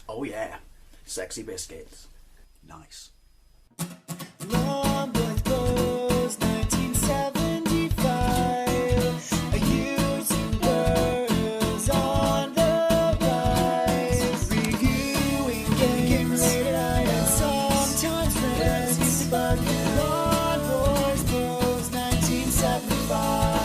Oh yeah, sexy biscuits. Nice. Long boy clothes, 1975. A YouTuber's on the rise. Reviewing games late at night and sometimes friends used to bug me. Long boys clothes, 1975.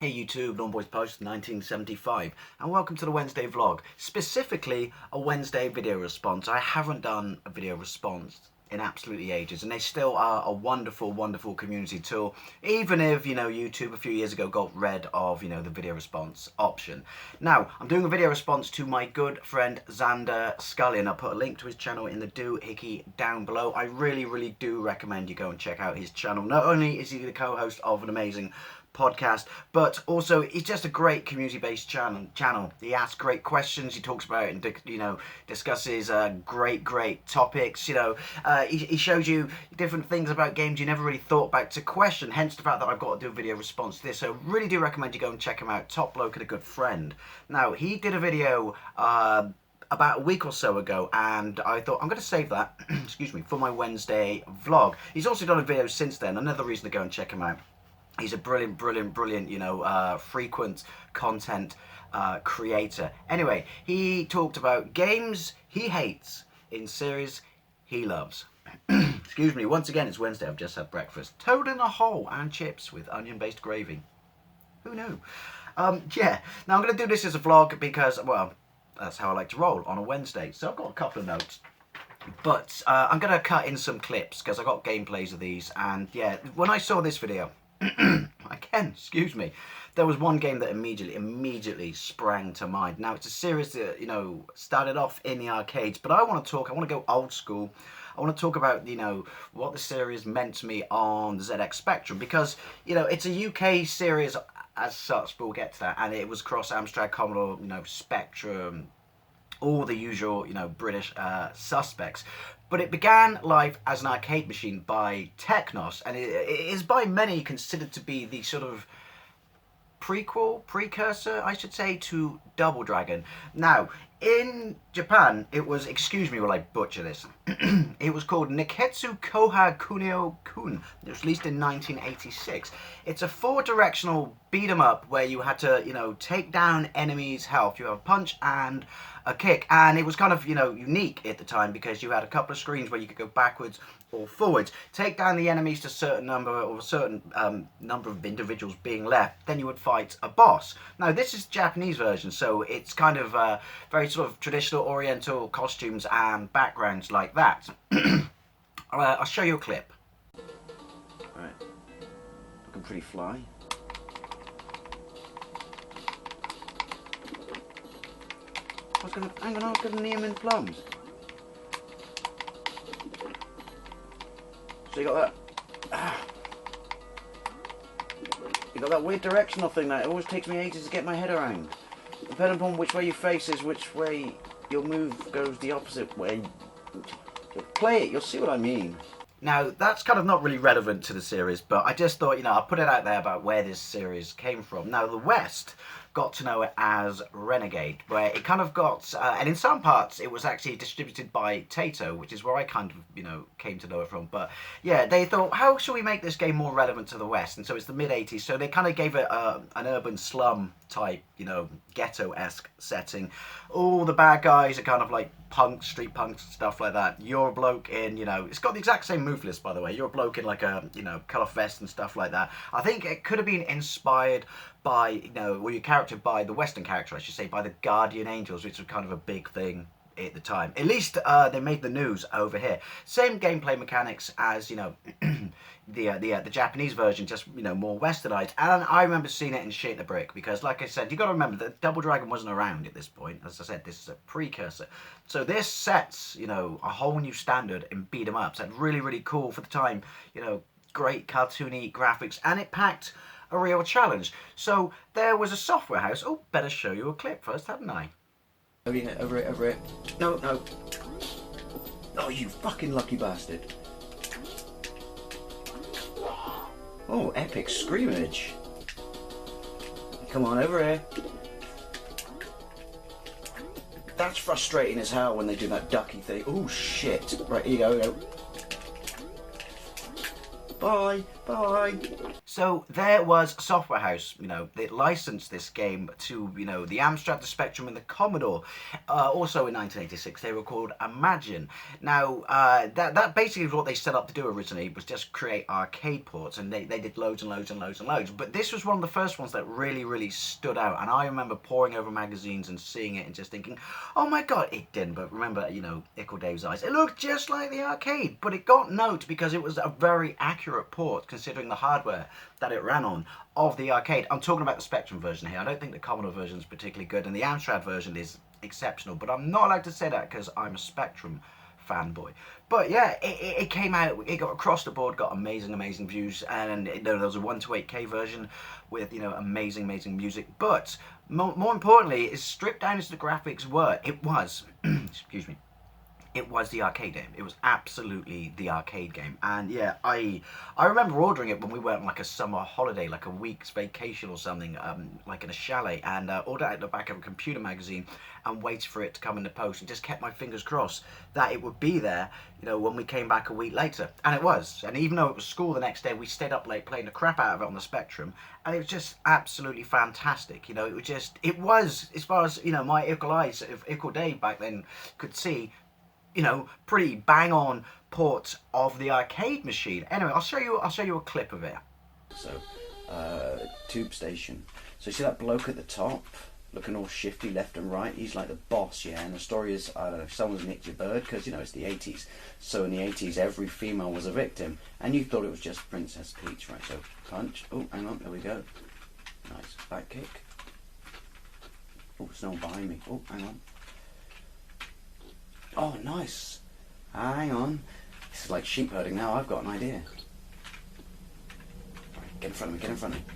Hey YouTube, Lawn Boys Post 1975, and welcome to the Wednesday vlog, specifically a Wednesday video response. I haven't done a video response in absolutely ages, and they still are a wonderful, wonderful community tool, even if, you know, YouTube a few years ago got rid of, you know, the video response option. Now, I'm doing a video response to my good friend Xander Skullion. I'll put a link to his channel in the doohickey down below. I really, really do recommend you go and check out his channel. Not only is he the co-host of an amazing podcast, but also he's just a great community-based channel. He asks great questions, he talks about and, you know, discusses great topics. You know, he shows you different things about games you never really thought about to question, hence the fact that I've got to do a video response to this. So really do recommend you go and check him out. Top bloke and a good friend. Now, he did a video about a week or so ago, and I thought I'm going to save that excuse me, for my Wednesday vlog. He's also done a video since then, another reason to go and check him out. He's a brilliant, you know, frequent content creator. Anyway, he talked about games he hates in series he loves. Excuse me, once again, it's Wednesday. I've just had breakfast. Toad in a hole and chips with onion-based gravy. Who knew? Yeah, now I'm going to do this as a vlog because, well, that's how I like to roll on a Wednesday. So I've got a couple of notes. But I'm going to cut in some clips because I got gameplays of these. And yeah, when I saw this video, again, excuse me, there was one game that immediately sprang to mind. Now, it's a series that, you know, started off in the arcades, but I want to go old school. I want to talk about, you know, what the series meant to me on the ZX Spectrum, because, you know, it's a UK series as such, but we'll get to that, and it was across Amstrad, Commodore, you know, Spectrum, all the usual, you know, British suspects. But it began life as an arcade machine by Technos, and it is by many considered to be the sort of precursor, I should say, to Double Dragon. Now, in Japan, it was, excuse me while I butcher this, it was called Neketsu Koha Kunio Kun. It was released in 1986. It's a four-directional beat-em-up where you had to, you know, take down enemies' health. You have a punch and a kick, and it was kind of, you know, unique at the time because you had a couple of screens where you could go backwards or forwards, take down the enemies to a certain number or a certain number of individuals being left, then you would fight a boss. Now, this is the Japanese version, so it's kind of very sort of traditional oriental costumes and backgrounds like that. I'll show you a clip. Alright, looking pretty fly. Hang on, I was going to name in plums. So you got that. You got that weird directional thing that it always takes me ages to get my head around. Depending upon which way you face is which way your move goes the opposite way. Play it, you'll see what I mean. Now, that's kind of not really relevant to the series, but I just thought, you know, I'll put it out there about where this series came from. Now, the West got to know it as Renegade, where it kind of got, and in some parts, it was actually distributed by Taito, which is where I kind of, you know, came to know it from. But yeah, they thought, how should we make this game more relevant to the West? And so it's the mid-80s, so they kind of gave it an urban slum type, you know, ghetto-esque setting. All the bad guys are kind of like punks, street punks, stuff like that. You're a bloke in, you know, it's got the exact same move list, by the way. You're a bloke in like a, you know, cut-off vest and stuff like that. I think it could have been inspired by, you know, well, your character by the Western character, I should say, by the Guardian Angels, which was kind of a big thing at the time. At least they made the news over here. Same gameplay mechanics as, you know, the Japanese version, just, you know, more westernized. And I remember seeing it in Shake the Brick because, like I said, you got to remember that Double Dragon wasn't around at this point. As I said, this is a precursor. So this sets, you know, a whole new standard in beat 'em ups. And really, really cool for the time. You know, great cartoony graphics, and it packed a real challenge. So there was a software house. Oh, better show you a clip first, hadn't I? Oh yeah, over it. No. Oh, you fucking lucky bastard. Oh, epic screamage. Come on, over here. That's frustrating as hell when they do that ducky thing. Oh, shit. Right, here you go. Bye, bye. So there was Software House, they licensed this game to, the Amstrad, the Spectrum and the Commodore. Also in 1986, they were called Imagine. Now, that basically is what they set up to do originally, was just create arcade ports, and they did loads and loads and loads and loads. But this was one of the first ones that really, really stood out, and I remember poring over magazines and seeing it and just thinking, oh my god, it didn't, but remember, Wdnesday Thise, it looked just like the arcade, but it got note because it was a very accurate port, considering the hardware that it ran on of the arcade. I'm talking about the Spectrum version here. I don't think the Commodore version is particularly good, and the Amstrad version is exceptional, but I'm not allowed to say that because I'm a Spectrum fanboy. But yeah, it came out, it got across the board, got amazing views, and there was a 128K version with amazing music. But more importantly, as stripped down as the graphics were, it was excuse me, it was the arcade game. It was absolutely the arcade game. And yeah, I remember ordering it when we went on like a summer holiday, like a week's vacation or something, like in a chalet, and ordered it at the back of a computer magazine and waited for it to come in the post, and just kept my fingers crossed that it would be there, when we came back a week later. And it was. And even though it was school the next day, we stayed up late playing the crap out of it on the Spectrum, and it was just absolutely fantastic. It was, as far as, my ickle eyes of Wdnesday back then could see, pretty bang on port of the arcade machine. Anyway, I'll show you a clip of it. So, tube station. So you see that bloke at the top, looking all shifty left and right? He's like the boss, yeah. And the story is, I don't know, someone's nicked your bird, because it's the 80s. So in the 80s, every female was a victim, and you thought it was just Princess Peach, right? So punch. Oh, hang on, there we go. Nice back kick. Oh, there's no one behind me. Oh, hang on. Oh, nice. Hang on. This is like sheep herding now. I've got an idea. Right, get in front of me, get in front of me.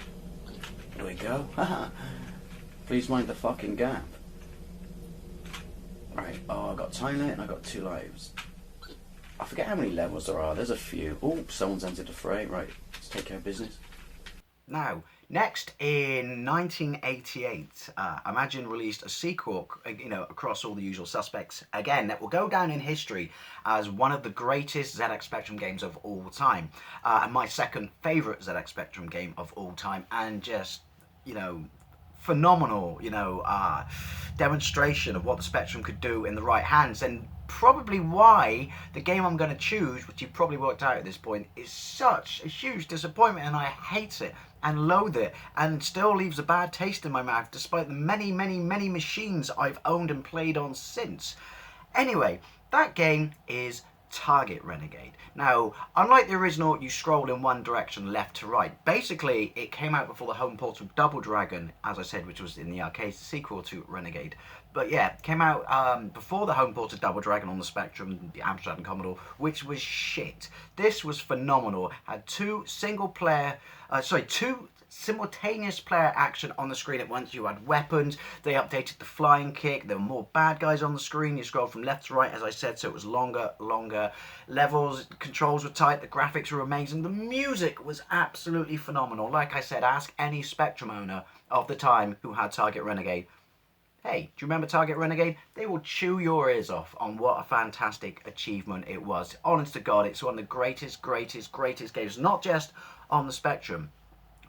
Here we go. Please mind the fucking gap. Right, I got time limit and I got 2 lives. I forget how many levels there are. There's a few. Oh, someone's entered the fray. Right, let's take care of business. Now, next in 1988, Imagine released a sequel, across all the usual suspects, again, that will go down in history as one of the greatest ZX Spectrum games of all time, and my second favourite ZX Spectrum game of all time, and just, phenomenal, demonstration of what the Spectrum could do in the right hands, and probably why the game I'm going to choose, which you've probably worked out at this point, is such a huge disappointment, and I hate it and loathe it, and still leaves a bad taste in my mouth despite the many machines I've owned and played on since. Anyway, that game is Target Renegade. Now, unlike the original, you scroll in one direction, left to right. Basically, it came out before the home port of Double Dragon, as I said, which was in the arcade, sequel to Renegade. But yeah, it came out before the home port of Double Dragon on the Spectrum, the Amstrad and Commodore, which was shit. This was phenomenal. Had two simultaneous player action on the screen at once. You had weapons, they updated the flying kick, there were more bad guys on the screen, you scrolled from left to right, as I said, so it was longer levels, controls were tight, the graphics were amazing, the music was absolutely phenomenal. Like I said, ask any Spectrum owner of the time who had Target Renegade. Hey, do you remember Target Renegade? They will chew your ears off on what a fantastic achievement it was. Honest to God, it's one of the greatest games, not just on the Spectrum,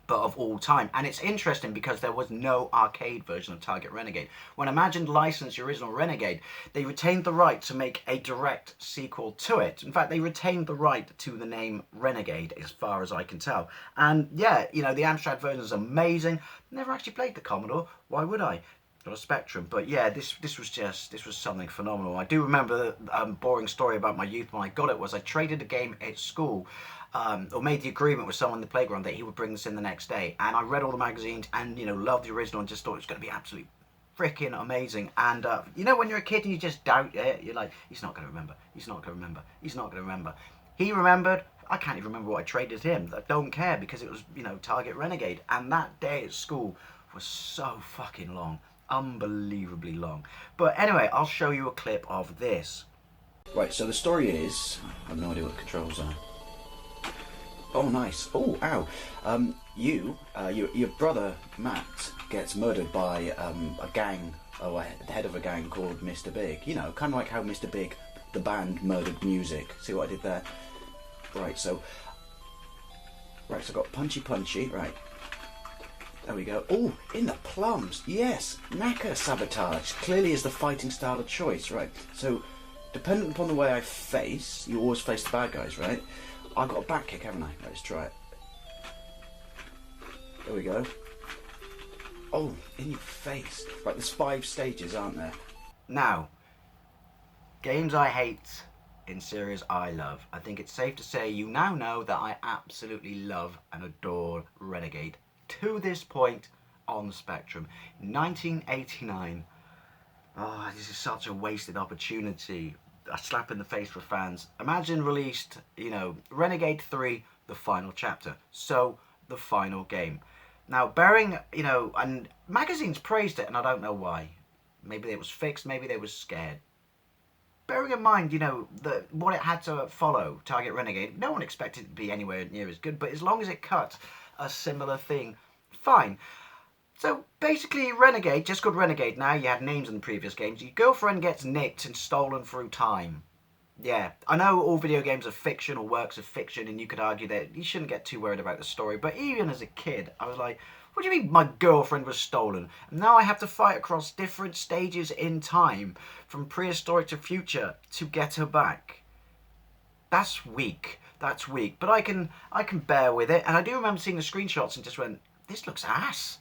but of all time. And it's interesting because there was no arcade version of Target Renegade. When Imagine licensed the original Renegade, they retained the right to make a direct sequel to it. In fact, they retained the right to the name Renegade, as far as I can tell. And yeah, the Amstrad version is amazing. Never actually played the Commodore. Why would I? Got a Spectrum. But yeah, this was something phenomenal. I do remember the boring story about my youth when I got it was I traded a game at school, or made the agreement with someone in the playground that he would bring this in the next day, and I read all the magazines and loved the original and just thought it was going to be absolutely freaking amazing. And when you're a kid and you just doubt it, you're like, he's not going to remember, he's not going to remember, he's not going to remember. He remembered. I can't even remember what I traded him. I don't care, because it was Target Renegade, and that day at school was so fucking long, unbelievably long. But anyway, I'll show you a clip of this. Right, so the story is, I have no idea what the controls are. Oh, nice. Oh, ow. Your brother Matt gets murdered by a gang, the head of a gang called Mr. Big. You know, kind of like how Mr. Big, the band, murdered music. See what I did there? Right, so I got punchy, right. There we go. Oh, in the plums. Yes, knacker sabotage. Clearly is the fighting style of choice, right? So, dependent upon the way I face, you always face the bad guys, right? I've got a back kick, haven't I? Let's try it. There we go. Oh, in your face. Right, there's 5 stages, aren't there? Now, games I hate in series I love. I think it's safe to say you now know that I absolutely love and adore Renegade. To this point on the spectrum. 1989. Oh, this is such a wasted opportunity. A slap in the face for fans. Imagine released, you know, Renegade 3, the final chapter. So, the final game. Now, bearing, you know, and magazines praised it, and I don't know why. Maybe it was fixed, maybe they were scared. Bearing in mind, you know, what it had to follow, Target Renegade, no one expected it to be anywhere near as good, but as long as it cut a similar thing, fine. So basically, Renegade, just called Renegade now, you had names in the previous games, your girlfriend gets nicked and stolen through time. Yeah, I know all video games are fiction or works of fiction, and you could argue that you shouldn't get too worried about the story, but even as a kid, I was like, what do you mean my girlfriend was stolen? And now I have to fight across different stages in time, from prehistoric to future, to get her back. That's weak. That's weak. But I can bear with it. And I do remember seeing the screenshots and just went, this looks ass.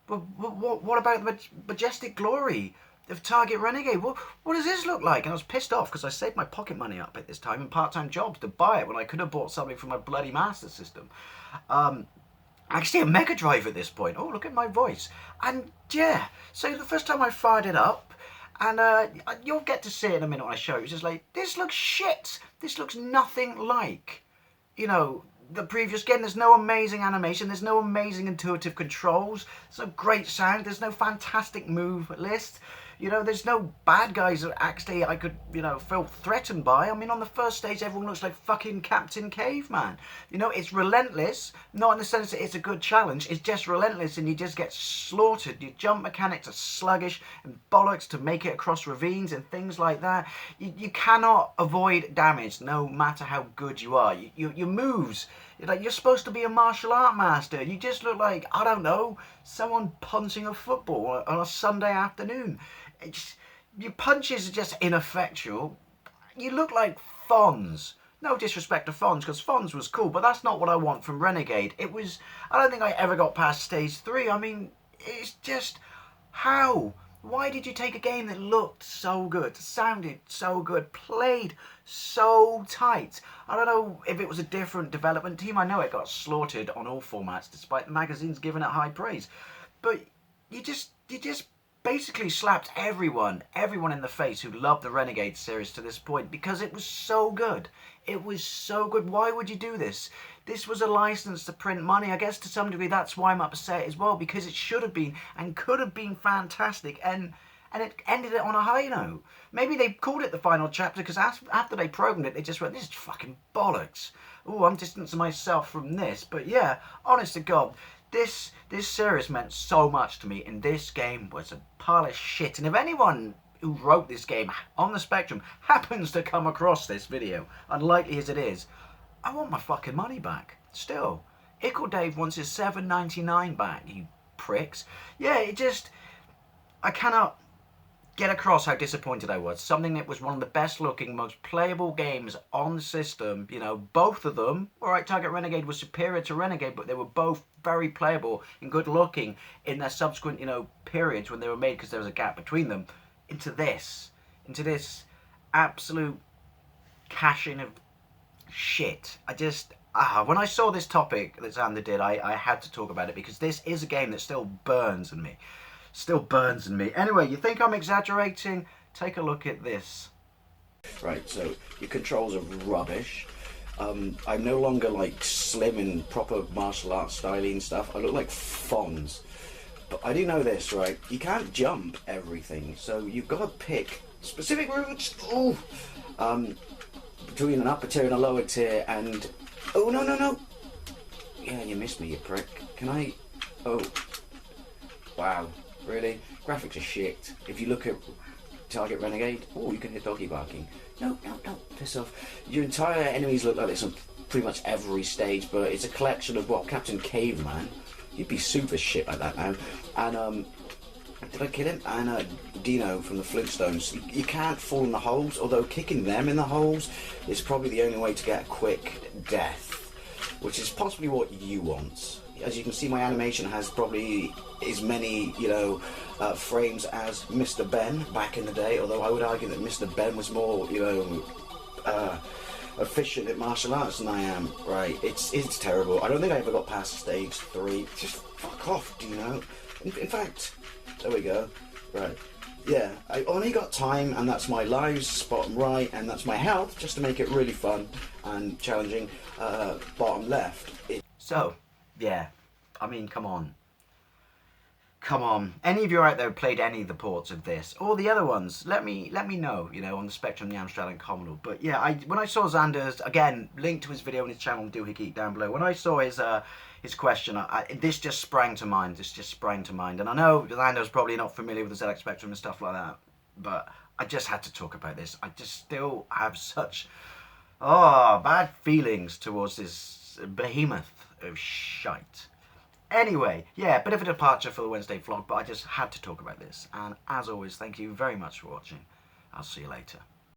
But what about the majestic glory of Target Renegade? What does this look like? And I was pissed off because I saved my pocket money up at this time in part-time jobs to buy it when I could have bought something from my bloody Master System. Actually a Mega Drive at this point. Oh, look at my voice. And yeah, so the first time I fired it up, and you'll get to see it in a minute when I show you, it's just like, this looks shit. This looks nothing like, you know, the previous game. There's no amazing animation, there's no amazing intuitive controls, there's no great sound, there's no fantastic move list. You know, there's no bad guys that actually I could, you know, feel threatened by. I mean, on the first stage, everyone looks like fucking Captain Caveman. You know, it's relentless, not in the sense that it's a good challenge. It's just relentless and you just get slaughtered. Your jump mechanics are sluggish and bollocks to make it across ravines and things like that. You cannot avoid damage, no matter how good you are. Your moves, like, you're supposed to be a martial art master. You just look like, I don't know, someone punching a football on a Sunday afternoon. Your punches are just ineffectual. You look like Fonz. No disrespect to Fonz, because Fonz was cool, but that's not what I want from Renegade. It was, I don't think I ever got past stage 3. I mean, it's just, how? Why did you take a game that looked so good, sounded so good, played so tight? I don't know if it was a different development team. I know it got slaughtered on all formats, despite the magazines giving it high praise. But you just basically slapped everyone in the face who loved the Renegade series to this point, because it was so good. It was so good. Why would you do this? This was a license to print money. I guess to some degree that's why I'm upset as well, because it should have been and could have been fantastic, and it ended it on a high note. Maybe they called it the final chapter because after they programmed it, they just went, this is fucking bollocks. Oh, I'm distancing myself from this. But yeah, honest to God, this series meant so much to me, and this game was a pile of shit. And if anyone who wrote this game on the spectrum happens to come across this video, unlikely as it is, I want my fucking money back. Still, Ickle Dave wants his $7.99 back, you pricks. Yeah, I cannot get across how disappointed I was. Something that was one of the best looking, most playable games on the system. You know, both of them. Alright, Target Renegade was superior to Renegade, but they were both very playable and good looking in their subsequent, you know, periods when they were made, because there was a gap between them. Into this absolute cashing of shit. When I saw this topic that Xander did, I had to talk about it, because this is a game that still burns in me. Anyway, you think I'm exaggerating? Take a look at this. Right, so your controls are rubbish. I'm no longer like slim and proper martial arts styling and stuff. I look like Fonz. But I do know this, right? You can't jump everything, so you've got to pick specific routes. Between an upper tier and a lower tier, and oh no, Yeah, you missed me, you prick. Can I... Oh. Wow. Really? Graphics are shit. If you look at Target Renegade, oh, you can hear doggy barking. No, piss off. Your entire enemies look like this on pretty much every stage, but it's a collection of what, Captain Caveman? You'd be super shit like that now. And, did I kill him? And Dino from the Flintstones. You can't fall in the holes, although kicking them in the holes is probably the only way to get a quick death, which is possibly what you want. As you can see, my animation has probably as many, frames as Mr. Ben back in the day, although I would argue that Mr. Ben was more, efficient at martial arts than I am. Right, it's terrible. I don't think I ever got past stage 3. Just fuck off, Dino. In fact... There we go. Right. Yeah, I only got time, and that's my lives, bottom right, and that's my health, just to make it really fun and challenging, bottom left. So, yeah. I mean, come on. Come on. Any of you out there who played any of the ports of this, or the other ones, let me know, on the Spectrum, the Amstrad, and Commodore. But yeah, when I saw Xander's, again, link to his video on his channel, Doohickey, down below. When I saw his question, this just sprang to mind. And I know Xander's probably not familiar with the ZX Spectrum and stuff like that, but I just had to talk about this. I just still have such bad feelings towards this behemoth of shite. Anyway, yeah, bit of a departure for the Wednesday vlog, but I just had to talk about this. And as always, thank you very much for watching. I'll see you later.